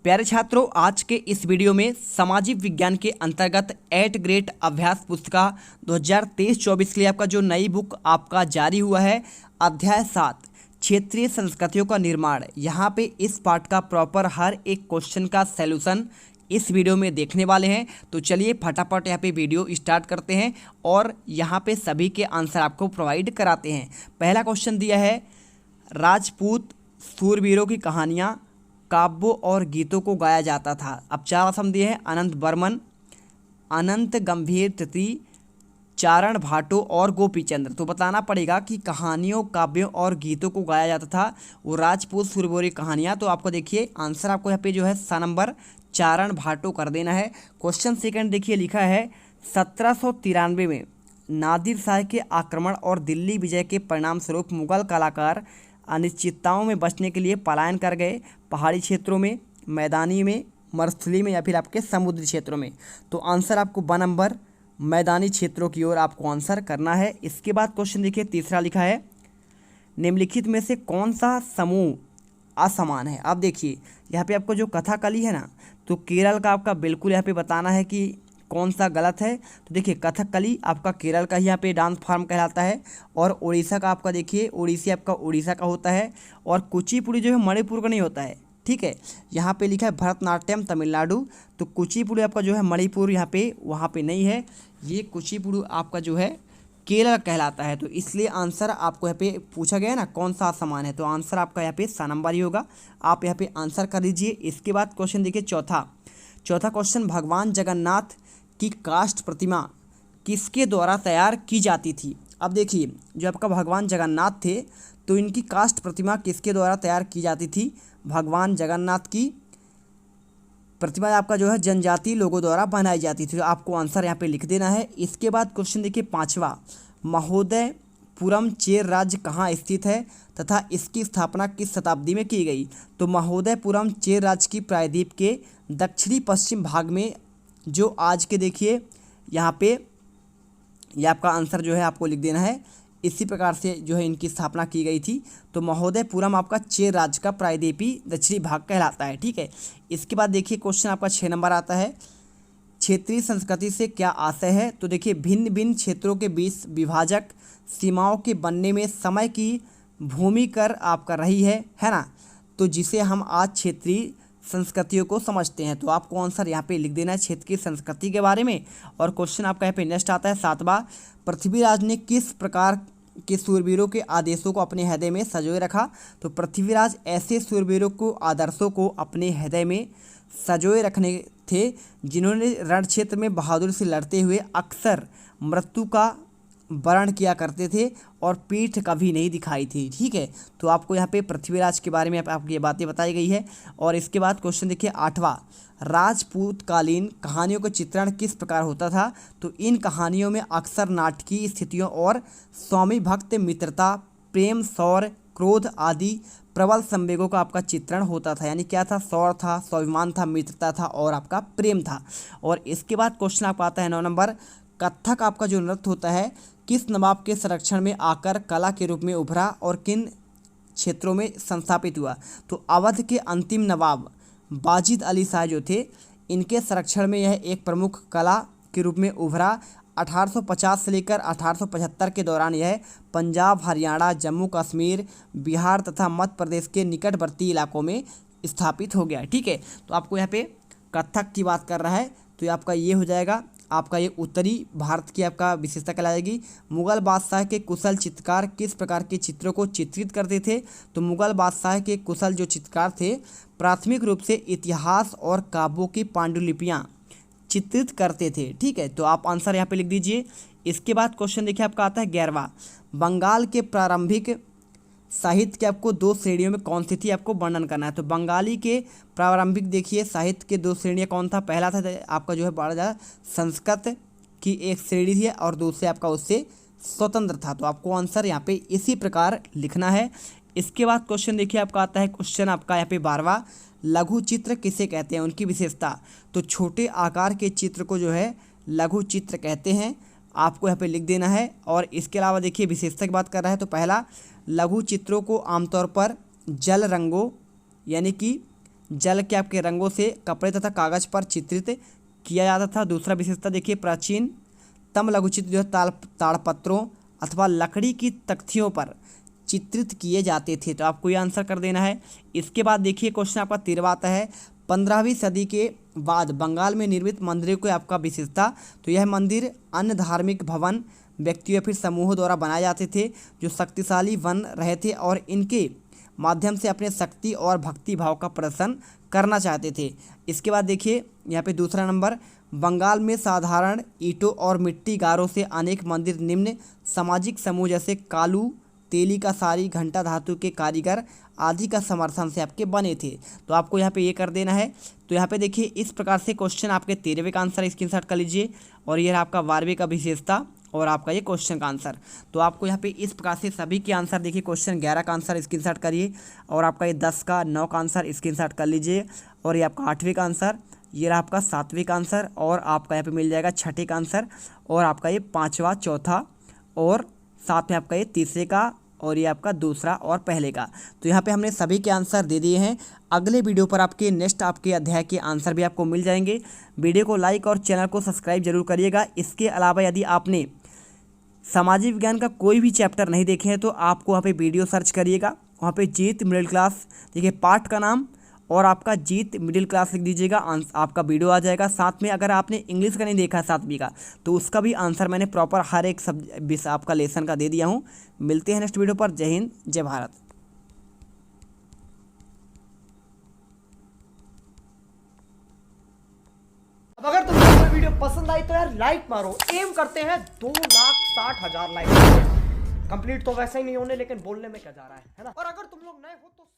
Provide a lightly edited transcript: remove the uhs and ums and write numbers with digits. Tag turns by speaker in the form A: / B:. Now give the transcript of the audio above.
A: प्यारे छात्रों, आज के इस वीडियो में सामाजिक विज्ञान के अंतर्गत 8th ग्रेड अभ्यास पुस्तिका 2023-24 के लिए आपका जो नई बुक आपका जारी हुआ है, अध्याय 7 क्षेत्रीय संस्कृतियों का निर्माण। यहाँ पे इस पार्ट का प्रॉपर हर एक क्वेश्चन का सैल्यूशन इस वीडियो में देखने वाले हैं। तो चलिए फटाफट यहाँ पे वीडियो स्टार्ट करते हैं और यहाँ पे सभी के आंसर आपको प्रोवाइड कराते हैं। पहला क्वेश्चन दिया है, राजपूत सूरवीरों की कहानियाँ काव्यों और गीतों को गाया जाता था। अब 4 ऑप्शन दिए हैं, अनंत बर्मन, अनंत गंभीर तृतीय, चारण भाटो और गोपीचंद्र। तो बताना पड़ेगा कि कहानियों काव्यों और गीतों को गाया जाता था वो राजपूत सूरवीरों की कहानियाँ। तो आपको देखिए आंसर आपको यहाँ पे जो है सा नंबर चारण भाटो कर देना है। क्वेश्चन सेकंड देखिए, लिखा है 1793 में नादिर शाह के आक्रमण और दिल्ली विजय के परिणाम स्वरूप मुगल कलाकार अनिश्चितताओं में बचने के लिए पलायन कर गए, पहाड़ी क्षेत्रों में, मैदानी में, मरुस्थलीय में या फिर आपके समुद्री क्षेत्रों में। तो आंसर आपको ब नंबर मैदानी क्षेत्रों की ओर आपको आंसर करना है। इसके बाद क्वेश्चन देखिए तीसरा, लिखा है निम्नलिखित में से कौन सा समूह असमान है। अब देखिए यहाँ पे आपको जो कथकली है ना, तो केरल का आपका बिल्कुल यहाँ पे बताना है कि कौन सा गलत है। तो देखिए कथकली आपका केरल का ही यहाँ पे डांस फॉर्म कहलाता है और उड़ीसा का आपका देखिए ओडिसी आपका उड़ीसा का होता है और कुचिपुड़ी जो है मणिपुर का नहीं होता है। ठीक है, यहाँ पे लिखा है भरतनाट्यम तमिलनाडु, तो कुचिपुड़ी आपका जो है मणिपुर यहाँ पे वहाँ पे नहीं है, ये कुचिपुड़ी आपका जो है केरल कहलाता है। तो इसलिए आंसर आपको यहाँ पे पूछा गया है ना कौन सा समान है, तो आंसर आपका यहाँ पे सा नंबर ही होगा। आप यहाँ पे आंसर कर लीजिए। इसके बाद क्वेश्चन देखिए चौथा क्वेश्चन, भगवान जगन्नाथ की काष्ठ प्रतिमा किसके द्वारा तैयार की जाती थी। अब देखिए जो आपका भगवान जगन्नाथ थे, तो इनकी काष्ठ प्रतिमा किसके द्वारा तैयार की जाती थी। भगवान जगन्नाथ की प्रतिमा आपका जो है जनजातीय लोगों द्वारा बनाई जाती थी। तो आपको आंसर यहाँ पे लिख देना है। इसके बाद क्वेश्चन देखिए पांचवा, महोदयपुरम चेर राज्य कहाँ स्थित है तथा इसकी स्थापना किस शताब्दी में की गई। तो महोदयपुरम चेर राज्य की प्रायद्वीप के दक्षिणी पश्चिम भाग में, जो आज के देखिए यहाँ पे ये आपका आंसर जो है आपको लिख देना है। इसी प्रकार से जो है इनकी स्थापना की गई थी। तो महोदयपुरम आपका चेर राज्य का प्रायद्वीपी दक्षिणी भाग कहलाता है। ठीक है, इसके बाद देखिए क्वेश्चन आपका 6 नंबर आता है, क्षेत्रीय संस्कृति से क्या आशय है। तो देखिए भिन्न भिन्न क्षेत्रों के बीच विभाजक सीमाओं के बनने में समय की भूमिका आपका रही है ना, तो जिसे हम आज क्षेत्रीय संस्कृतियों को समझते हैं। तो आपको आंसर यहाँ पे लिख देना है क्षेत्र की संस्कृति के बारे में। और क्वेश्चन आपका यहाँ पे नेक्स्ट आता है 7वां, पृथ्वीराज ने किस प्रकार के सूरवीरों के आदेशों को अपने हृदय में संजोए रखा। तो पृथ्वीराज ऐसे सूरवीरों को आदर्शों को अपने हृदय में संजोए रखने थे जिन्होंने रण क्षेत्र में बहादुरी से लड़ते हुए अक्सर मृत्यु का वर्ण किया करते थे और पीठ कभी नहीं दिखाई थी। ठीक है, तो आपको यहाँ पे पृथ्वीराज के बारे में आपको ये बातें बताई गई है। और इसके बाद क्वेश्चन देखिए 8वां, राजपूतकालीन कहानियों का चित्रण किस प्रकार होता था। तो इन कहानियों में अक्सर नाटकीय स्थितियों और स्वामी भक्त मित्रता, प्रेम, शौर्य, क्रोध आदि प्रबल संवेगों का आपका चित्रण होता था। यानी क्या था, शौर्य था, स्वाभिमान था, मित्रता था और आपका प्रेम था। और इसके बाद क्वेश्चन आपका आता है 9 नंबर, कथक आपका जो नृत्य होता है किस नवाब के संरक्षण में आकर कला के रूप में उभरा और किन क्षेत्रों में संस्थापित हुआ। तो अवध के अंतिम नवाब बाजिद अली शाह जो थे, इनके संरक्षण में यह एक प्रमुख कला के रूप में उभरा। 1850 से लेकर 1875 के दौरान यह पंजाब, हरियाणा, जम्मू कश्मीर, बिहार तथा मध्य प्रदेश के निकटवर्ती इलाकों में स्थापित हो गया। ठीक है, तो आपको यहाँ पे कथक की बात कर रहा है, तो ये आपका ये हो जाएगा, आपका ये उत्तरी भारत की आपका विशेषता कहलाएगी। मुगल बादशाह के कुशल चित्रकार किस प्रकार के चित्रों को चित्रित करते थे। तो मुगल बादशाह के कुशल जो चित्रकार थे प्राथमिक रूप से इतिहास और काव्यों की पांडुलिपियाँ चित्रित करते थे। ठीक है, तो आप आंसर यहाँ पे लिख दीजिए। इसके बाद क्वेश्चन देखिए आपका आता है 11वां, बंगाल के प्रारंभिक साहित्य के आपको 2 श्रेणियों में कौन सी थी आपको वर्णन करना है। तो बंगाली के प्रारंभिक देखिए साहित्य के 2 श्रेणियाँ कौन था। पहला था आपका जो है बड़ा ज़्यादा संस्कृत की एक श्रेणी थी और दूसरे आपका उससे स्वतंत्र था। तो आपको आंसर यहाँ पे इसी प्रकार लिखना है। इसके बाद क्वेश्चन देखिए आपका आता है क्वेश्चन आपका यहाँ पे 12वां, लघु चित्र किसे कहते हैं, उनकी विशेषता। तो छोटे आकार के चित्र को जो है लघु चित्र कहते हैं, आपको यहाँ पे लिख देना है। और इसके अलावा देखिए विशेषता की बात कर रहा है, तो पहला, लघु चित्रों को आमतौर पर जल रंगों यानी कि जल के आपके रंगों से कपड़े तथा कागज पर चित्रित किया जाता था। दूसरा विशेषता देखिए, प्राचीन तम लघुचित्र जो है ताड़पत्रों अथवा लकड़ी की तख्तियों पर चित्रित किए जाते थे। तो आपको ये आंसर कर देना है। इसके बाद देखिए क्वेश्चन आपका 13वां आता है, 15वीं सदी के बाद बंगाल में निर्मित मंदिरों को आपका विशेषता। तो यह मंदिर अन्य धार्मिक भवन व्यक्तियों या फिर समूहों द्वारा बनाए जाते थे जो शक्तिशाली बन रहे थे और इनके माध्यम से अपने शक्ति और भक्ति भाव का प्रदर्शन करना चाहते थे। इसके बाद देखिए यहाँ पे दूसरा नंबर, बंगाल में साधारण ईंटों और मिट्टी गारों से अनेक मंदिर निम्न सामाजिक समूह जैसे कालू, तेली का सारी, घंटा धातु के कारीगर आदि का समर्थन से आपके बने थे। तो आपको यहाँ पे ये कर देना है। तो यहाँ पे देखिए इस प्रकार से क्वेश्चन आपके 13वें का आंसर स्क्रीनशॉट कर लीजिए और ये आपका 12वें का विशेषता और आपका ये क्वेश्चन का आंसर। तो आपको यहाँ पे इस प्रकार से सभी के आंसर देखिए, क्वेश्चन 11 का आंसर स्क्रीनशॉट करिए और आपका ये 10 का 9 का आंसर स्क्रीनशॉट कर लीजिए और ये आपका 8वें का आंसर, ये रहा आपका 7वें का आंसर और आपका यहाँ पे मिल जाएगा 6ठे का आंसर और आपका ये 5वां, चौथा और साथ में आपका ये 3रे का और ये आपका दूसरा और पहले का। तो यहाँ पे हमने सभी के आंसर दे दिए हैं। अगले वीडियो पर आपके नेक्स्ट आपके अध्याय के आंसर भी आपको मिल जाएंगे। वीडियो को लाइक और चैनल को सब्सक्राइब जरूर करिएगा। इसके अलावा यदि आपने सामाजिक विज्ञान का कोई भी चैप्टर नहीं देखे हैं तो आपको वहाँ पे वीडियो सर्च करिएगा, वहाँ पे जीत मिडिल क्लास देखिए पार्ट का नाम और आपका जीत मिडिल क्लास लिख दीजिएगा, आपका वीडियो आ जाएगा। साथ में अगर आपने इंग्लिश का नहीं देखा है 7वीं का तो उसका भी आंसर मैंने प्रॉपर हर एक आपका लेसन का दे दिया हूँ। मिलते हैं नेक्स्ट वीडियो पर। जय हिंद, जय भारत।
B: अब अगर तुमको वीडियो पसंद आई तो यार लाइक मारो। एम करते हैं 2,60,000 लाइक। कंप्लीट तो वैसे ही नहीं होने, लेकिन बोलने में क्या जा रहा है ना। और अगर तुम लोग नए हो तो